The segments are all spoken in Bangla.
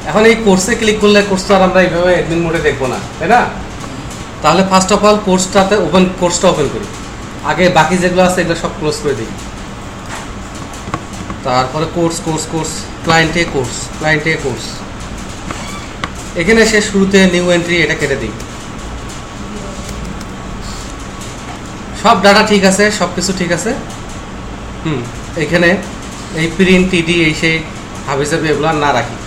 এখন এই কোর্সে ক্লিক করলে কোর্স তো আর আমরা এইভাবে অ্যাডমিন মোডে দেখবো না, তাই না? তাহলে ফার্স্ট অফ অল কোর্সটা ওপেন করি। আগে বাকি যেগুলো আছে এগুলো সব ক্লোজ করে দিই। তারপরে কোর্স ক্লায়েন্টে কোর্স এখানে এসে শুরুতে নিউ এন্ট্রি এটা কেটে দিই। সব ডাটা ঠিক আছে, সব কিছু ঠিক আছে। এখানে এই প্রিন্ট টিডি এই সেই হাবিজাবি এগুলো না রাখি,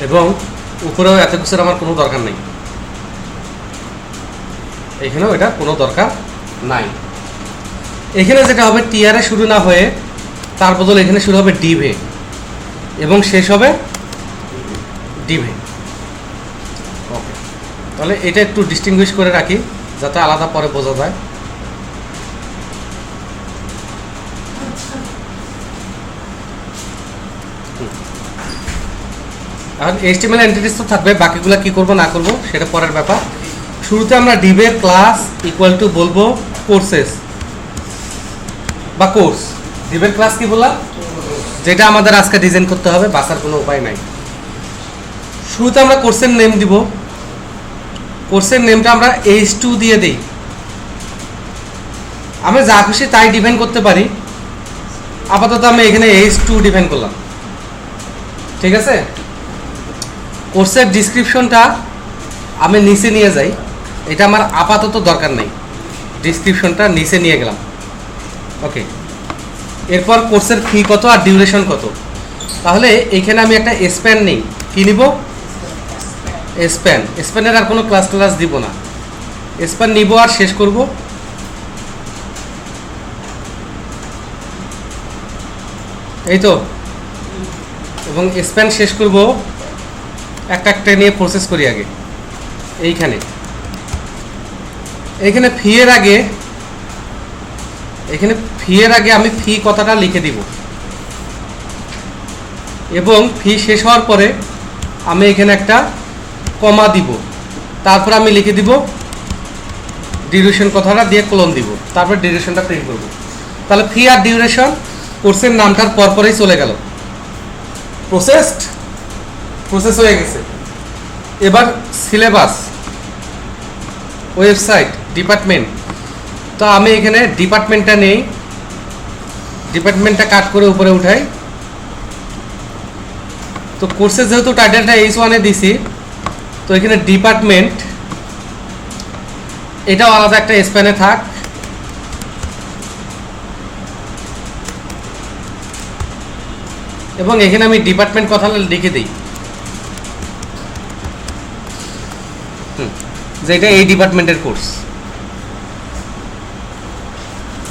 এবং উপরেও এত কিছুর আমার কোনো দরকার নেই, এখানেও এটা কোনো দরকার নাই। এখানে যেটা হবে টিআরে শুরু না হয়ে তার বদল এখানে শুরু হবে ডিভে এবং শেষ হবে ডিভে। ওকে, তাহলে এটা একটু ডিস্টিংগুইশ করে রাখি যাতে আলাদা পরে বোঝা যায়। এখন HTML এন্টিটিস তো থাকবে, বাকিগুলো কি করব না করব সেটা পরের ব্যাপার। শুরুতে আমরা ডিভে ক্লাস ইকুয়াল টু বলবো কোর্সেস বা কোর্স। ডিভের ক্লাস কি বললাম, যেটা আমাদের আজকে ডিজাইন করতে হবে, বাঁচার কোনো উপায় নাই। শুরুতে আমরা কোর্সের নেম দিব। কোর্সের নেমটা আমরা H2 দিয়ে দিই। আমি যা খুশি তাই ডিফাইন করতে পারি, আপাতত আমি এখানে H2 ডিফাইন করলাম, ঠিক আছে। কোর্সের ডিসক্রিপশনটা আমি নিচে নিয়ে যাই, এটা আমার আপাতত দরকার নেই, ডিসক্রিপশনটা নিচে নিয়ে গেলাম। ওকে, এরপর কোর্সের ফি কত আর ডিউরেশন কত। তাহলে এখানে আমি একটা স্প্যান নেই, কি নিব, স্প্যানের আর কোনো ক্লাস দিব না, স্প্যান নিব আর শেষ করব। এই তো, এবং স্প্যান শেষ করব একটা নিয়ে প্রসেস করি আগে। এইখানে ফি এর আগে আমি ফি কথাটা লিখে দিব, এবং ফি শেষ হওয়ার পরে আমি এখানে একটা কমা দিব, তারপর আমি লিখে দিব ডিউরেশন কথাটা দিয়ে কোলন দিব, তারপর ডিউরেশনটা প্রিন্ট করব। তাহলে ফি আর ডিউরেশন কোর্সের নামটার পরপরই চলে গেল, প্রসেস হয়ে গেছে। এবার সিলেবাস, ওয়েবসাইট, ডিপার্টমেন্ট। তো আমি এখানে ডিপার্টমেন্টটা নেই, ডিপার্টমেন্টটা কাট করে উপরে উঠাই। তো কোর্সে যেহেতু টাইটেলটা H1 দিছি, তো এখানে ডিপার্টমেন্ট এটাও আলাদা একটা স্প্যানে থাক। এবং এখানে আমি ডিপার্টমেন্ট কথা লিখে দিই, যেটা এই ডিপার্টমেন্টের কোর্স।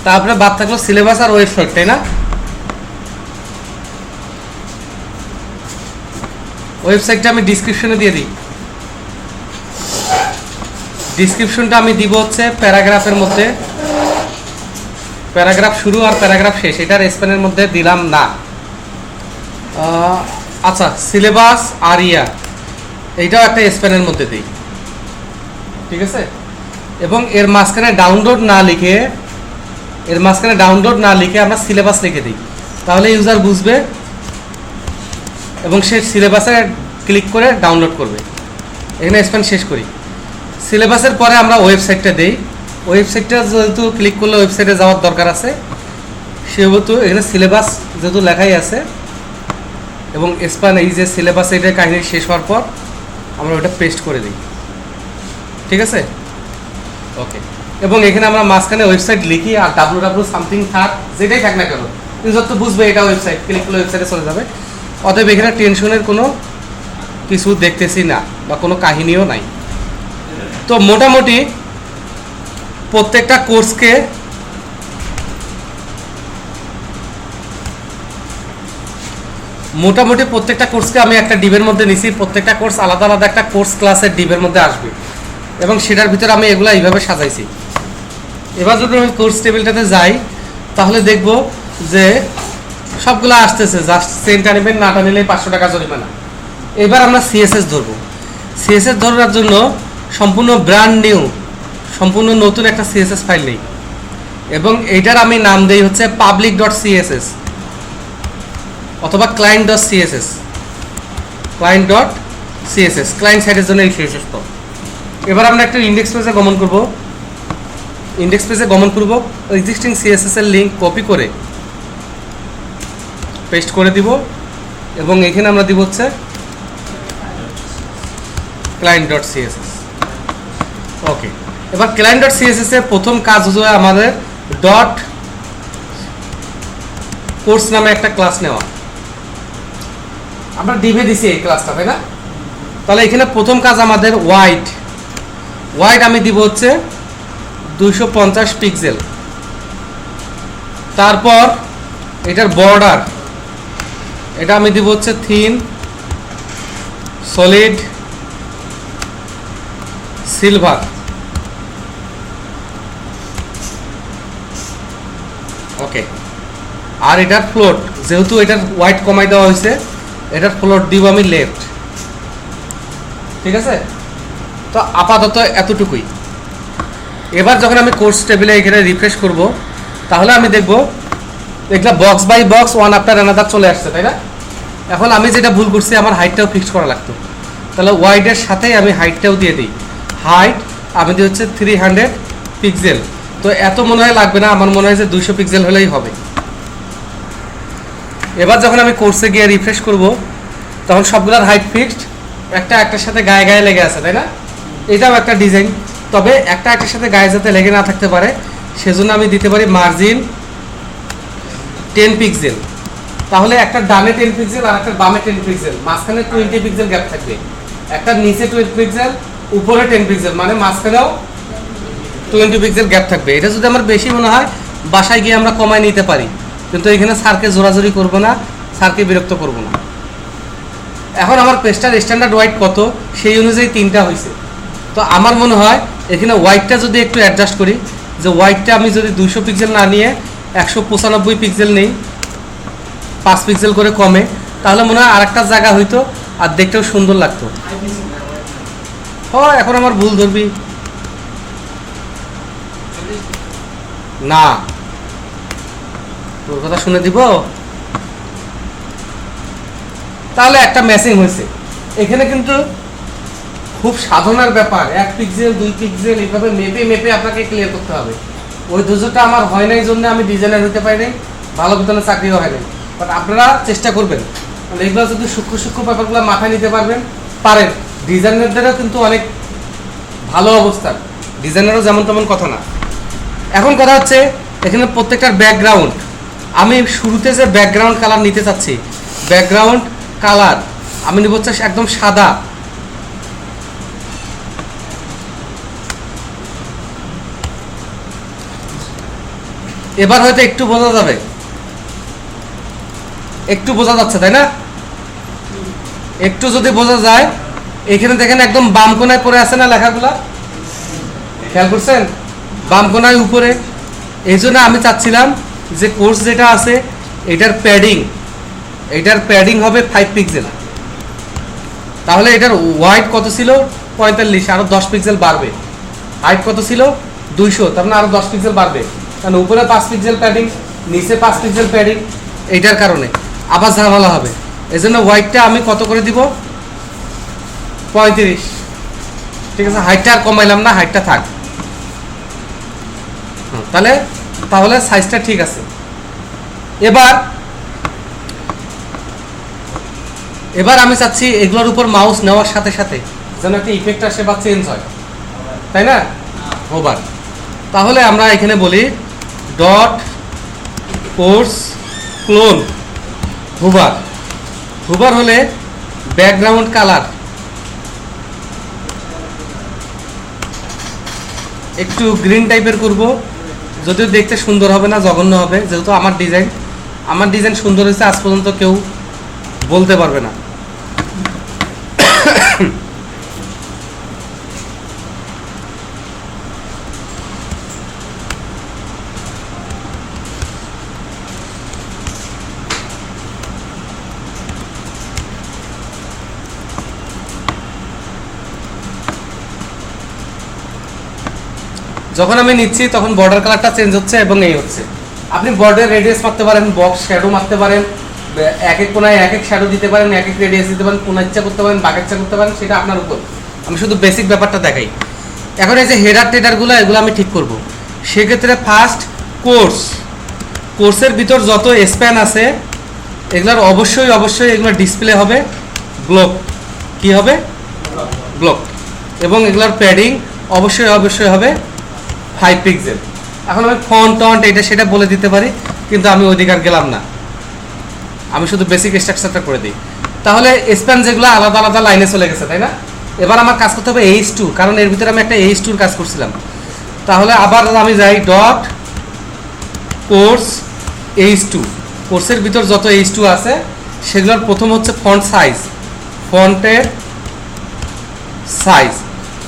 তারপরে বাদ থাকলো সিলেবাস আর ওয়েবসাইট, তাই না? ওয়েবসাইটটা আমি ডিসক্রিপশনে দিয়ে দিই। ডিসক্রিপশনটা আমি দিব হচ্ছে প্যারাগ্রাফের মধ্যে, প্যারাগ্রাফ শুরু আর প্যারাগ্রাফ শেষ, এটার স্প্যানের মধ্যে দিলাম না। আচ্ছা, সিলেবাস আর ইয়ার এইটাও একটা স্প্যানের মধ্যে দিই, ঠিক আছে। এবং এর মাঝখানে ডাউনলোড না লিখে আমরা সিলেবাস লিখে দিই, তাহলে ইউজার বুঝবে এবং সে সিলেবাসে ক্লিক করে ডাউনলোড করবে। এখানে স্প্যান শেষ করি। সিলেবাসের পরে আমরা ওয়েবসাইটটা দেই। ওয়েবসাইটটা যেহেতু ক্লিক করলে ওয়েবসাইটে যাওয়ার দরকার আছে, সেহেতু এখানে সিলেবাস যেহেতু লেখাই আছে, এবং স্প্যান এই যে সিলেবাস এটার কাহিনী শেষ হওয়ার পর আমরা ওটা পেস্ট করে দিই, ঠিক আছে। ওকে, এবং এখানে আমরা মাঝখানে ওয়েবসাইট লিখি আর www সামথিং থাক, যেটাই থাক না কেন, ইউজার তো বুঝবে এটা ওয়েবসাইট, ক্লিক করলে ওয়েবসাইটে চলে যাবে। অতএব এখানে টেনশনের কোনো কিছু দেখতেছি না বা কোনো কাহিনীও নাই। তো মোটামুটি প্রত্যেকটা কোর্সকে আমি একটা ডিবের মধ্যে নিছি। প্রত্যেকটা কোর্স আলাদা আলাদা একটা কোর্স ক্লাসের ডিবের মধ্যে আসবে, এবং সেটার ভিতরে আমি এগুলো এইভাবে সাজাইছি। এবার যদি আমি কোর্স টেবিলটাতে যাই, তাহলে দেখব যে সবগুলো আসতেছে, জাস্ট সেন্ট আনিবেন, না নিলে 500 টাকা জরিমানা। এবার আমরা সিএসএস ধরবো। সিএসএস ধরার জন্য সম্পূর্ণ ব্র্যান্ড নিউ, সম্পূর্ণ নতুন একটা সিএসএস ফাইল নেই, এবং এইটার আমি নাম দেই হচ্ছে public.css। অথবা client.css ক্লায়েন্ট সাইডের জন্য এই CSS তো। এবার আমরা একটা ইন্ডেক্স পেজে গমন করব। এক্সিস্টিং CSS এর লিঙ্ক কপি করে পেস্ট করে দিব এবং এখানে আমরা দিব হচ্ছে client.css। ওকে, এবার client.css এর প্রথম কাজ হচ্ছে আমাদের ডট কোর্স নামে একটা ক্লাস নেওয়া। আমরা ডিভে দিছি এই ক্লাসটা, তাই না? তাহলে এখানে প্রথম কাজ আমাদের ওয়াইড আমি দিব হচ্ছে 250 পিক্সেল। তারপর এটার বর্ডার এটা আমি দিব হচ্ছে থিন সলিড সিলভার। ওকে, আর এটার ফ্লোট যেহেতু এটার হোয়াইট কমাই দেওয়া হয়েছে, এটার ফ্লোট দিব আমি লেফট। ঠিক আছে, তো আপাতত এতটুকুই। এবার যখন আমি কোর্স টেবিলে এখানে রিফ্রেশ করব, তাহলে আমি দেখব এগুলা box by box one after another চলে আসছে, তাই না? এখন আমি যেটা ভুল করছি, আমার হাইটটাও ফিক্স করা লাগতো। তাহলে ওয়াইডের সাথেই আমি হাইটটাও দিয়ে দিই। হাইট আমি দিই হচ্ছে 300 পিক্সেল। তো এত মনে হয় লাগবে না, আমার মনে হয় যে 200 পিক্সেল হলেই হবে। এবার যখন আমি কোর্সে গিয়ে রিফ্রেশ করব, তখন সবগুলোর হাইট ফিক্সড, একটার সাথে গায়ে লেগে আছে, তাই না? এটাও একটা ডিজাইন, তবে একটার সাথে গায়ে যাতে লেগে না থাকতে পারে সেজন্য আমি দিতে পারি মার্জিন 10 পিক্সেল। তাহলে একটা ডানে 10 পিক্সেল আর একটা বামে 10 পিক্সেল, মাঝখানে 20 পিক্সেল গ্যাপ থাকবে। একটা নিচে 20 পিক্সেল, উপরে 10 পিক্সেল, মানে মাঝখানেও 20 পিক্সেল গ্যাপ থাকবে। এটা যদি আমার বেশি মনে হয়, বাসায় গিয়ে আমরা কমায় নিতে পারি, কিন্তু এখানে স্যারকে জোরাজোরি করবো না, স্যারকে বিরক্ত করবো না। এখন আমার পেজটার স্ট্যান্ডার্ড ওয়াইড কত, সেই অনুযায়ী 3টা হয়েছে। তো আমার মনে হয় এখানে ওয়াইডটা যদি একটু অ্যাডজাস্ট করি, যে ওয়াইডটা আমি যদি 200 পিক্সেল না নিয়ে 195 পিক্সেল নেই, 5 পিক্সেল করে কমে, তাহলে মনে হয় আরেকটা জায়গা হইতো আর দেখতেও সুন্দর লাগতো। এখন আমার ভুল ধরবি না, তোর কথা শুনে দিব। তাহলে একটা ম্যাচিং হয়েছে। এখানে কিন্তু খুব সাধনার ব্যাপার, 1 পিক্সেল 2 পিক্সেল এইভাবে মেপে আপনাকে ক্লিয়ার করতে হবে। ওই ধৈর্যটা আমার হয় নাই, জন্য আমি ডিজাইনার হতে পারি নাই, ভালো বেতনে চাকরিও হয় নাই। বাট আপনারা চেষ্টা করবেন, এগুলো যদি সূক্ষ্ম ব্যাপারগুলো মাথায় নিতে পারেন। ডিজাইনারদেরও কিন্তু অনেক ভালো অবস্থা, ডিজাইনারও যেমন তেমন কথা না। এখন কথা হচ্ছে এখানে প্রত্যেকটার ব্যাকগ্রাউন্ড, আমি শুরুতে যে ব্যাকগ্রাউন্ড কালার নিতে চাচ্ছি, ব্যাকগ্রাউন্ড কালার আমি নিব হচ্ছে একদম সাদা। এবার হয়তো একটু বোঝা যাবে, একটু বোঝা যাচ্ছে, তাই না? একটু যদি বোঝা যায়, এখানে দেখেন একদম বাম কোনায় পড়ে আছে না লেখাগুলা, খেয়াল করছেন? বাম কোনায় উপরে। এই জন্য আমি চাচ্ছিলাম যে কোর্স যেটা আছে এটার প্যাডিং হবে 5 পিক্সেল। তাহলে এটার ওয়াইড কত ছিল 45, আরো 10 পিক্সেল বাড়বে। হাইট কত ছিল 200, তার মানে আরো 10 পিক্সেল বাড়বে, কারণ উপরে 5 পিক্সেল প্যাডিং, নিচে 5 পিক্সেল প্যাডিং। এইটার কারণে আবার ঝামেলা হবে। এই জন্য ওয়াইডটা আমি কত করে দিব 35। ঠিক আছে, হাইটটা আর কমাইলাম না, হাইটটা থাক। তাহলে সাইজটা ঠিক আছে। এবার আমি চাচ্ছি এগুলোর উপর মাউস নেওয়ার সাথে সাথে যেন একটা ইফেক্ট আসে বা চেঞ্জ হয়, তাই না? হোভার। তাহলে আমরা এখানে বলি ডট কোর্স ক্লোন হোভার হলে ব্যাকগ্রাউন্ড কালার একটু গ্রিন টাইপের করব, যদিও দেখতে সুন্দর হবে না, জঘন্য হবে। যেহেতু আমার ডিজাইন সুন্দর হয়েছে, আজ পর্যন্ত কেউ বলতে পারবে না। যখন আমি নিচ্ছি তখন বর্ডার কালারটা চেঞ্জ হচ্ছে এবং এই হচ্ছে। আপনি বর্ডার রেডিয়াস মারতে পারেন, বক্স শ্যাডো মারতে পারেন, এক এক কোনায় এক এক শ্যাডো দিতে পারেন, এক এক রেডিয়াস দিতে পারেন, কোনা ইচ্ছা করতে পারেন, বাঁকা ইচ্ছা করতে পারেন, সেটা আপনার উপর। আমি শুধু বেসিক ব্যাপারটা দেখাই। এখন এই যে হেডার টেডারগুলো এগুলো আমি ঠিক করব। সেক্ষেত্রে ফার্স্ট কোর্সের ভিতর যত স্প্যান আছে এগুলোর অবশ্যই এগুলো ডিসপ্লে হবে ব্লক। কি হবে? ব্লক। এবং এগুলোর প্যাডিং অবশ্যই হবে 5 পিক্সেল। এখন আমি ফন্ট এটা সেটা বলে দিতে পারি, কিন্তু আমি অধিকার গেলাম না, আমি শুধু বেসিক স্ট্রাকচারটা করে দিই। তাহলে স্প্যান যেগুলো আলাদা আলাদা লাইনে চলে গেছে, তাই না? এবার আমার কাজ করতে হবে H2, কারণ এর ভিতরে আমি একটা H2 কাজ করছিলাম। তাহলে আবার আমি যাই ডট কোর্স H2। কোর্সের ভিতর যত H2 আছে সেগুলোর প্রথম হচ্ছে ফন্ট সাইজ।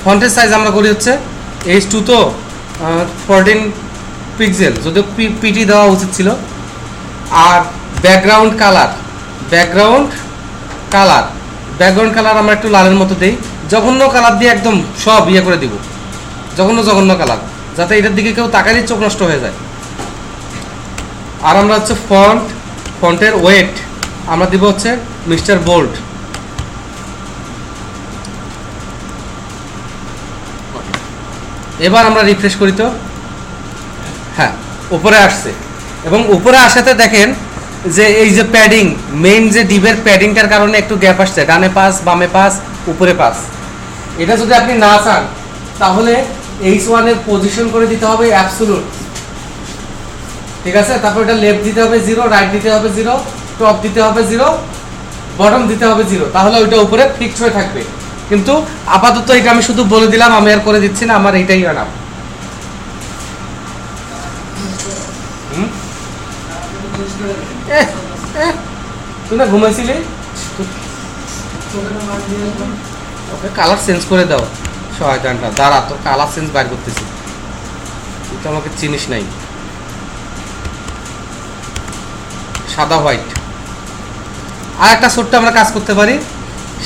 ফন্টের সাইজ আমরা করি হচ্ছে H2 তো 14 পিক্সেল, যদিও পিটি দেওয়া উচিত ছিল। আর ব্যাকগ্রাউন্ড কালার আমরা একটু লালের মতো দেই, জঘন্য কালার দিয়ে একদম সব করে দিব, জঘন্য কালার, যাতে এটার দিকে কেউ তাকালেই চোখ নষ্ট হয়ে যায়। আর আমরা হচ্ছে ফন্টের ওয়েট আমরা দিব হচ্ছে মিস্টার বোল্ড। এবার আমরা রিফ্রেশ করি তো, হ্যাঁ উপরে আসছে। এবং উপরে আসাতে দেখেন যে এই যে প্যাডিং, মেইন যে ডিবের প্যাডিংটার কারণে একটু গ্যাপ আসছে, ডানে পাস, বামে পাস, উপরে পাস। এটা যদি আপনি না চান তাহলে H1 এর পজিশন করে দিতে হবে অ্যাবসোলুট, ঠিক আছে? তারপর এটা লেফট দিতে হবে 0, রাইট দিতে হবে 0, টপ দিতে হবে 0, বটম দিতে হবে 0, তাহলে ওইটা উপরে ফিক্সড হয়ে থাকবে। কিন্তু আপাতত এটা আমি শুধু বলে দিলাম, আমি আর করে দিচ্ছি না, আমার এইটাই আনাম। তুই না ঘুমাইছিলি, ওকে কালার চেঞ্জ করে দাও শয়তানটা। দাঁড়া, তোর কালার চেঞ্জ বাইর করতেছি, তুই তো আমাকে চিনিস নাই। সাদা হোয়াইট। আর একটা ছোট্ট আমরা কাজ করতে পারি,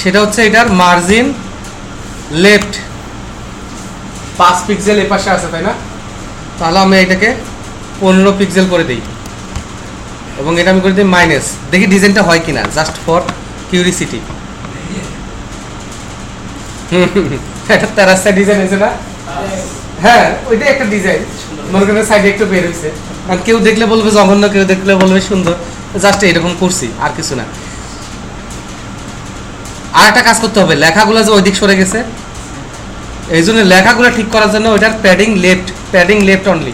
সেটা হচ্ছে এটার মার্জিন লেফট 5 পিক্সেল এপাশে আছে, তাই না? তাহলে আমি এটাকে 15 পিক্সেল করে দিই, এবং এটা আমি করে দিই মাইনাস। দেখি ডিজাইনটা হয় কিনা, জাস্ট ফর কিউরিসিটি। একটা তেরাস্তা ডিজাইন হয়েছে না? হ্যাঁ, ওইটাই একটা ডিজাইন। মনে করেন সাইডে একটু বের হয়েছে, কারণ কেউ দেখলে বলবে জঘন্য, কেউ দেখলে বলবে সুন্দর, জাস্ট এরকম করছি, আর কিছু না। আর একটা কাজ করতে হবে, লেখাগুলো যে ওইদিক সরে গেছে, এই জন্য লেখাগুলো ঠিক করার জন্য ওইটার প্যাডিং লেফট অনলি।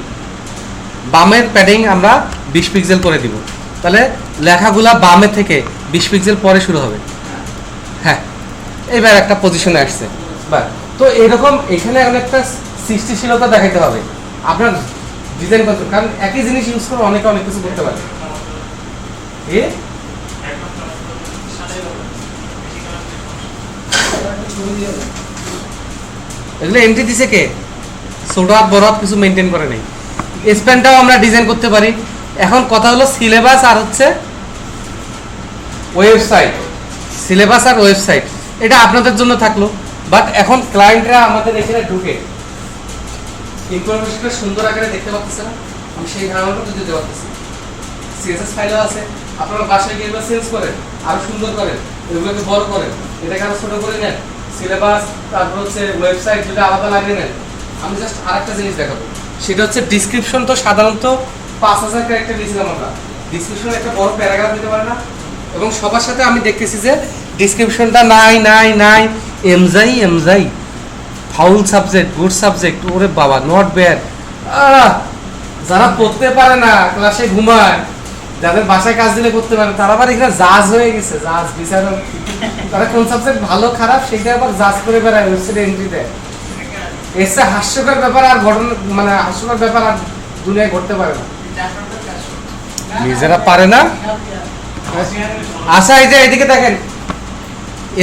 বামের প্যাডিং আমরা 20 পিক্সেল করে দিব, তাহলে লেখাগুলা বামে থেকে 20 পিক্সেল পরে শুরু হবে। হ্যাঁ, এইবার একটা পজিশনে আসছে। তো এরকম এখানে একটা সৃষ্টিশীলতা দেখাইতে হবে আপনার ডিজাইন করতে, কারণ একই জিনিস ইউজ করে অনেকে অনেক কিছু করতে পারে। এগুলো এন্ট্রি দিছে কে? ছোট হাত বড় হাত কিছু মেনটেন করে নেই। স্প্যানটাও আমরা ডিজাইন করতে পারি। এখন কথা হলো সিলেবাস আর হচ্ছে ওয়েবসাইট। সিলেবাস আর ওয়েবসাইট এটা আপনাদের জন্য থাকলো, বাট এখন ক্লায়েন্টরা আমাদের এখানে ঢুকে ইনফরমেশনটা সুন্দর আকারে দেখতে পাচ্ছেন না, আমি সেই ধারণাটা দিতে পারতেছি। সিএসএস ফাইলও আছে, আপনারা বাসায় গিয়ে চেঞ্জ করেন, আরো সুন্দর করেন, এগুলোকে বড় করেন, এটাকে আরো ছোট করে নেন। সিলেবাস তারপর হচ্ছে ওয়েবসাইট যদি আলাদা লাগিয়ে নেন। আমি জাস্ট আরেকটা জিনিস দেখাবো, সেটা হচ্ছে ডিসক্রিপশন। তো সাধারণত 5000 ক্যারেক্টার দিয়েছিলাম আমরা, ডিসক্রিপশনে একটা বড় প্যারাগ্রাফ দিতে পারে না। এবং সবার সাথে আমি দেখতেছি যে ডিসক্রিপশনটা নাই এমজাই ফাউল সাবজেক্ট, গুড সাবজেক্ট, ওরে বাবা নট ব্যাড। যারা পড়তে পারে না, ক্লাসে ঘুমায়, যাদের বাসায় কাজ দিলে করতে পারে, তারা আবার এখানে জাজ হয়ে গেছে, জাজ বিচারক। তারা কোন সাবজেক্ট ভালো খারাপ সেটা আবার জাজ করে বেড়ায়, ওয়েবসাইটে এন্ট্রি দেয়। এসে হাস্যকর ব্যাপার আর ঘটনা, মানে হাস্যকর ব্যাপার আর দুনিয়ায় ঘটতে পারে না, নিজেরা পারে না। আচ্ছা, এই যে এদিকে দেখেন,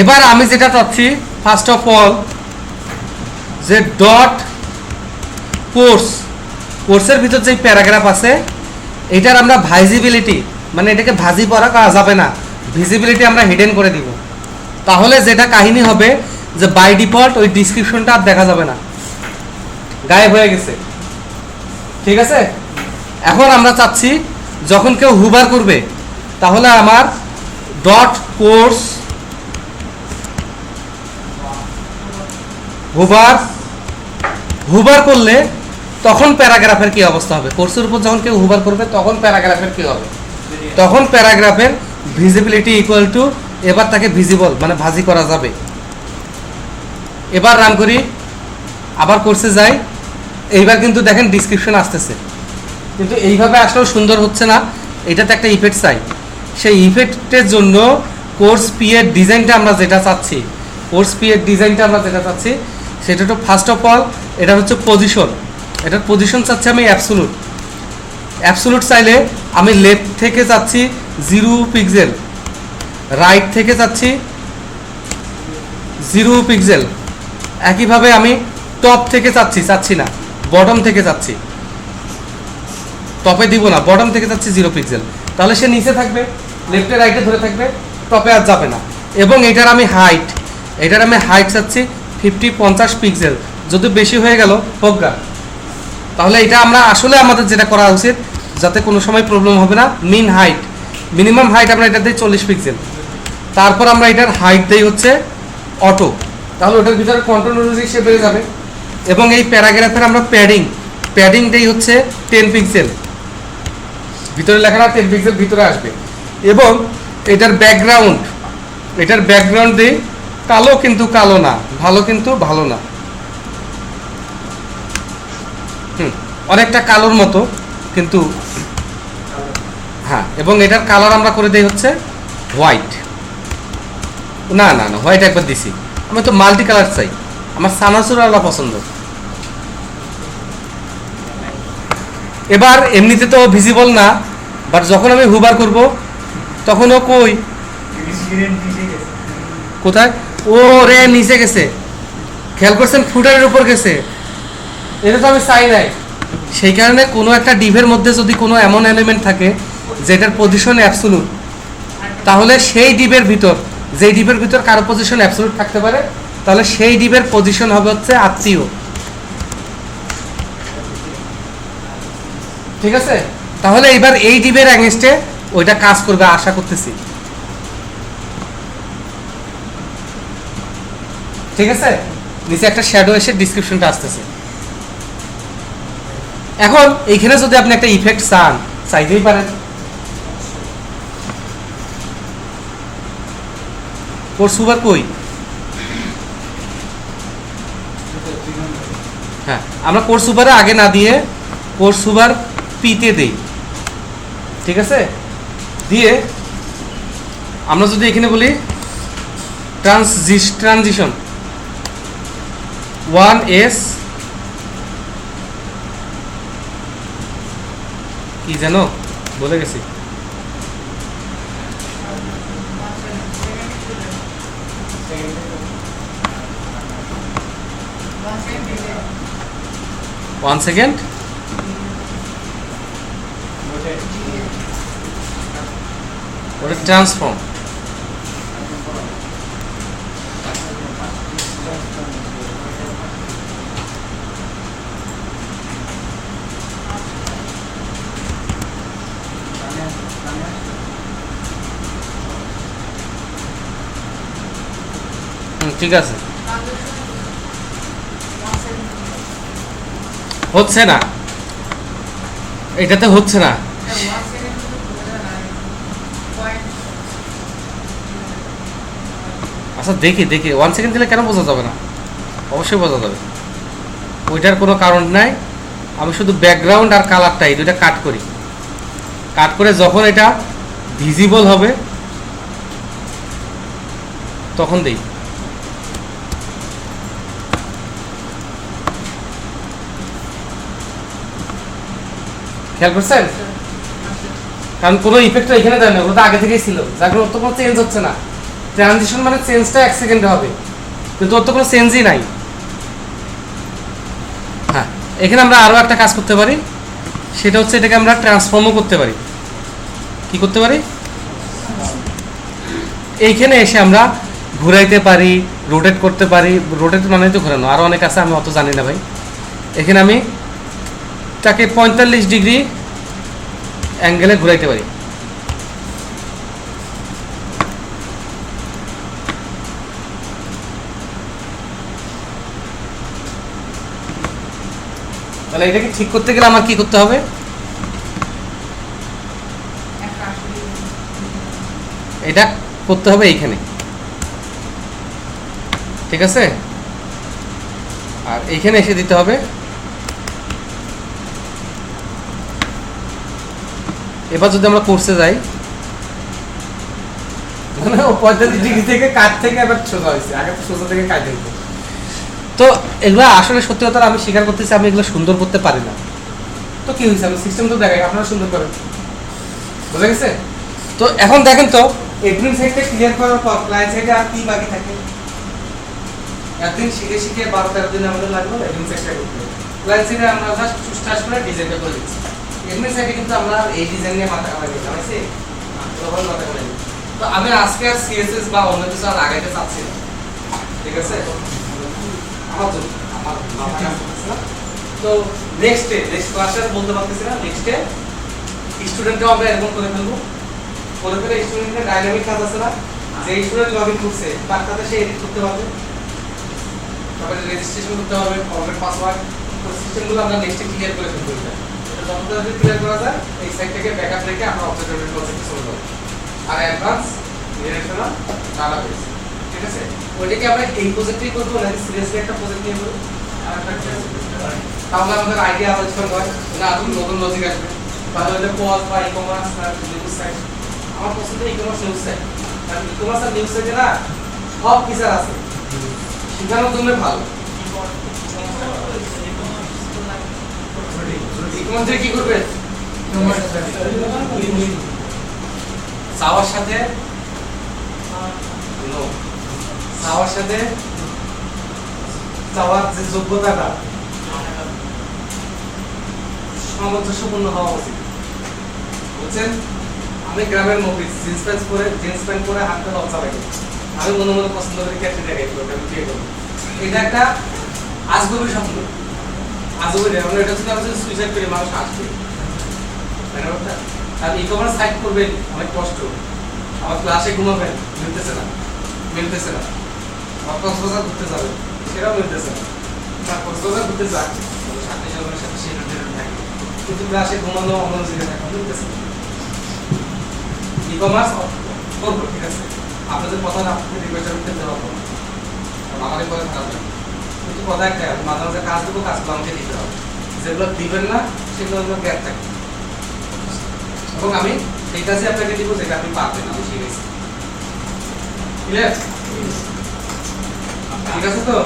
এবার আমি যেটা চাচ্ছি ফার্স্ট অফ অল যে ডট কোর্সের ভিতর যে প্যারাগ্রাফ আছে এটার আমরা ভাইজিবিলিটি, মানে এটাকে ভাজি পড়া করা যাবে না, ভিজিবিলিটি আমরা হিডেন করে দিব। তাহলে যেটা কাহিনী হবে যে বাই ডিফল্ট ওই ডিসক্রিপশনটা আর দেখা যাবে না, গায়েব হয়ে গেছে, ঠিক আছে? এখন আমরা চাচ্ছি যখন কেউ হুবার করবে তাহলে আমার ডট কোর্স হুবার করলে তখন প্যারাগ্রাফের কি অবস্থা হবে? কোর্সের উপর যখন কেউ হুবার করবে তখন প্যারাগ্রাফের কি হবে? তখন প্যারাগ্রাফের ভিজিবিলিটি ইকুয়াল টু, এবার তাকে ভিজিবল মানে ভাজি করা যাবে। এবার রান করি, আবার কোর্সে যাই, এইবার কিন্তু দেখেন ডিসক্রিপশন আসতেছে, কিন্তু এইভাবে আসলেও সুন্দর হচ্ছে না। এটাতে একটা ইফেক্ট চাই, সেই ইফেক্টের জন্য কোর্স পি এর ডিজাইনটা আমরা যেটা চাচ্ছি, সেটা হচ্ছে ফার্স্ট অফ অল এটা হচ্ছে পজিশন। এটার পজিশন চাচ্ছি আমি অ্যাবসোলুট চাইলে আমি লেফট থেকে চাচ্ছি 0 পিক্সেল, রাইট থেকে চাচ্ছি 0 পিক্সেল। একইভাবে আমি টপ থেকে চাচ্ছি না, বটম থেকে চাচ্ছি, টপে দিব না, বটম থেকে চাচ্ছি 0 পিক্সেল। তাহলে সে নিচে থাকবে, লেফটে রাইটে ধরে থাকবে, টপে আর যাবে না। এবং এটার আমি হাইট চাচ্ছি 50 পিক্সেল, যদি বেশি হয়ে গেল হোকগা। তাহলে এটা আমরা আসলে আমাদের যেটা করা উচিত, যাতে কোনো সময় প্রবলেম হবে না, মিনিমাম হাইট আমরা এটা দিই 40 পিক্সেল। তারপর আমরা এটার হাইট দিই হচ্ছে অটো, তাহলে ওটার ভিতরে কন্ট্রোল অনুযায়ী সে বেড়ে যাবে। এবং এই প্যারাগ্রাফের আমরা প্যাডিং দিই হচ্ছে 10 পিক্সেল, ভিতরে লেখাটা 10 পিক্সেল ভিতরে আসবে। এবং এটার ব্যাকগ্রাউন্ড দিই কালো, কিন্তু কালো না, ভালো কিন্তু ভালো না, অনেকটা কালোর মতো কিন্তু হ্যাঁ। এবং এটার কালার আমরা করে দিই হচ্ছে হোয়াইট, না হোয়াইট একবার দিছি, আমি তো মাল্টি কালার চাই, আমার সানাসুরালা পছন্দ। এবার এমনিতে তো ভিজিবল না, বাট যখন আমি হুবার করব তখনও কোথায়, ও রে নিচে গেছে, খেয়াল করছেন ফুটারের উপর গেছে, এটা তো আমি চাই নাই। সেই কারণে কোনো একটা ডিভের মধ্যে যদি কোনো এমন এলিমেন্ট থাকে যেটার পজিশন অ্যাবসোলুট, তাহলে সেই ডিভের ভিতর, যেই ডিভের ভিতর কারো পজিশন অ্যাবসোলুট থাকতে পারে, তাহলে সেই ডিভের পজিশন হবে হচ্ছে আত্মীয়। ঠিক আছে? তাহলে এবার এই ডিভের অ্যাগেনস্টে ওইটা কাজ করবে আশা করতেছি। ঠিক আছে? নিচে একটা শ্যাডো এসে ডিসক্রিপশনটা আসতেছে। এখন এইখানে যদি আপনি একটা ইফেক্ট চাইতেই পারেন, কোর্স হুবার কই? হ্যাঁ, আমরা কোর্স হুবারে আগে না দিয়ে কোর্স হুবার পিতে দেই। ঠিক আছে? দিয়ে আমরা যদি এখানে বলি ট্রানজিশন 1s কি জানো বলে গেছি, ওয়ান সেকেন্ড, ওটা ট্রান্সফর্ম। ঠিক আছে, হচ্ছে না, এটাতে হচ্ছে না। আচ্ছা দেখি 1 সেকেন্ড দিলে কেন বোঝা যাবে না? অবশ্যই বোঝা যাবে, ওইটার কোনো কারণ নাই। আমি শুধু ব্যাকগ্রাউন্ড আর কালারটা এই দুইটা কাট করে যখন এটা ভিজিবল হবে তখন দেই। খেয়াল করছেন? কারণ কোনো ইফেক্টটা এখানে দেয় না, ওটা আগে থেকেই ছিল, যার কারণে ওর তো কোনো চেঞ্জ হচ্ছে না। ট্রানজিশন মানে চেঞ্জটা 1 সেকেন্ডে হবে, কিন্তু ওর তো কোনো চেঞ্জই নাই। হ্যাঁ, এখানে আমরা আরও একটা কাজ করতে পারি, সেটা হচ্ছে এটাকে আমরা ট্রান্সফর্মও করতে পারি। কি করতে পারি? এইখানে এসে আমরা ঘুরাইতে পারি, রোটেট করতে পারি। রোটেট মানে তো ঘোরানো, আরও অনেক আছে, আমি অত জানি না ভাই। এখানে আমি তাকে 45 ডিগ্রি অ্যাঙ্গেলে ঘুরাইতে পারি। তাহলে এটাকে ঠিক করতে গেলে আমার কি করতে হবে? এটা করতে হবে এইখানে, ঠিক আছে? আর এইখানে এসে দিতে হবে। এবার যদি আমরা কোর্সে যাই, 45 থেকে কাট থেকে এবার সোজা হয়েছে, আগে তো সোজা থেকে কাটে হতো। তো এগুলো আসলে সত্যি কথা আমি স্বীকার করতেছি, আমি এগুলো সুন্দর করতে পারি না। তো কি হয়েছে, আমি সিস্টেম তো দেখাই, আপনারা সুন্দর করেন, বুঝা গেছে? তো এখন দেখেন তো এডমিন সাইডটা ক্লিয়ার করার পর ক্লায়েন্ট সাইডে আর কি বাকি থাকে? একদিন শিখে শিখে 12-13 দিন আমাদের লাগলো এডমিন সাইডটা করতে। ক্লায়েন্ট সাইডে আমরা জাস্ট চুস্টাস করে ডিজাইনটা করে দিচ্ছি। এডমিন সাইডে কিন্তু আমরা এই ডিজাইন নিয়ে মাথা কামাই দিই, জানাইছি? তখন মাথা কামাই দিই। তো আমি আজকে আর সিএসএস বা অন্য কিছু আর আগাইতে চাচ্ছি না, ঠিক আছে? আমার জন্য আমার মাথা কাজ করতেছে না। তো নেক্সট ক্লাসে বলতে পারতেছি না, নেক্সটে স্টুডেন্টকেও আমরা এরকম করে ফেলবো, করে ফেলে স্টুডেন্টের ডাইনামিক কাজ আছে না, যে স্টুডেন্ট লগইন করছে তার সাথে সে এডিট করতে পারবে, তারপরে রেজিস্ট্রেশন করতে পারবে, ফরম্যাট পাসওয়ার্ড, তো সিস্টেমগুলো আমরা নেক্সটে ক্লিয়ার করে ফেলবো। এটা যত তাড়াতাড়ি ক্লিয়ার করা যায় এই সাইট থেকে ব্যাকআপ রেখে আমরা অবজেক্ট ওরিয়েন্টেড প্রজেক্টে চলে যাব। আর অ্যাডভান্স রিলেশনাল ডাটাবেস, ঠিক আছে? ওইটাকে আমরা এই প্রজেক্টেই করবো নাকি সিরিয়াসলি একটা প্রজেক্ট নিয়ে করবো? তাহলে আমাদের আইডিয়া আলোচনা হয় না, তুমি নতুন লজিক আসবে, তাহলে এটা পজ বা ই-কমার্স না নিউজ সাইট। আমার পছন্দ ই-কমার্স নিউজ সাইট, কারণ ই-কমার্স আর নিউজ সাইটে না সব ফিচার আছে, শেখানোর জন্য ভালো। ই-কমার্স কি করবে? চাওয়ার সাথে চাওয়ার যে যোগ্যতাটা সামঞ্জস্যপূর্ণ হওয়া উচিত, বুঝছেন? আমি গ্রামের মফিস জিন্স প্যান্ট পরে হাঁটতে লজ্জা লাগে, আমি মনে মনে পছন্দ করি ক্যাপ্টেন আমি বিয়ে করবো। এটা একটা আজগবি স্বপ্ন, আজগবি আমরা এটা যদি আমি সুইসাইড করি মানুষ আসবে, আর ই-কমার্স সাইট করবেন অনেক কষ্ট, আমার ক্লাসে ঘুমাবেন মিলতেছে না, কক্সবাজার ঘুরতে যাবেন সেটাও মিলতেছে না, কক্সবাজার ঘুরতে যাক সাথে জনের সাথে সেটা থাকে, কিন্তু ক্লাসে ঘুমানো অন্য জায়গায় থাকা মিলতেছে না। ই-কমার্স করবো, ঠিক আছে? আপনাদের কথা না আপনি রিকোয়েস্ট করতে পারবো না, আমাদের কথা থাকবে, কিন্তু কথা একটা মাঝে মাঝে কাজ দেবো, কাজগুলো আমাকে দিতে হবে, যেগুলো দিবেন না সেগুলো গ্যাপ থাকে, এবং আমি এই কাজে আপনাকে দিব যেটা আপনি পারবেন, আমি শিখেছি। ক্লিয়ার? ঠিক আছে তো?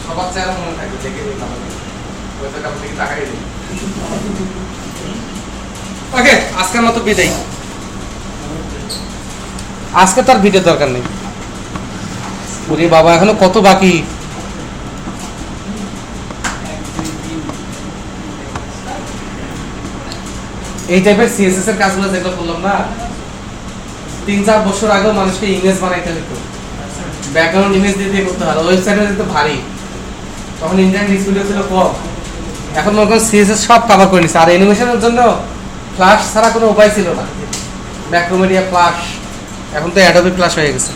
সবার চেহারা মনে থাকবে, দেখে দিন আমাকে ওইটা আপনি টাকাই দিন। ওকে, আজকের মতো বিদায়, আজকে তার ভিডিও দরকার নেই। ওরে বাবা, এখনো কত বাকি। এই টাইপের সিএসএস এর কাজগুলো যেগুলো করলাম না, 3-4 বছর আগেও মানুষকে ইমেজ বানাইতে হতো, ব্যাকগ্রাউন্ড ইমেজ দিয়ে করতে হতো, ওয়েবসাইটে দিতে ভারী, তখন ইন্টারনেট স্পিড ছিল কম। এখন মনে করেন সিএসএস সব কভার করে নিচ্ছে। আর অ্যানিমেশনের জন্য ফ্ল্যাশ ছাড়া কোনো উপায় ছিল না, ম্যাক্রোমিডিয়া ফ্ল্যাশ, এখন তো অ্যাডোবি ফ্ল্যাশ হয়ে গেছে।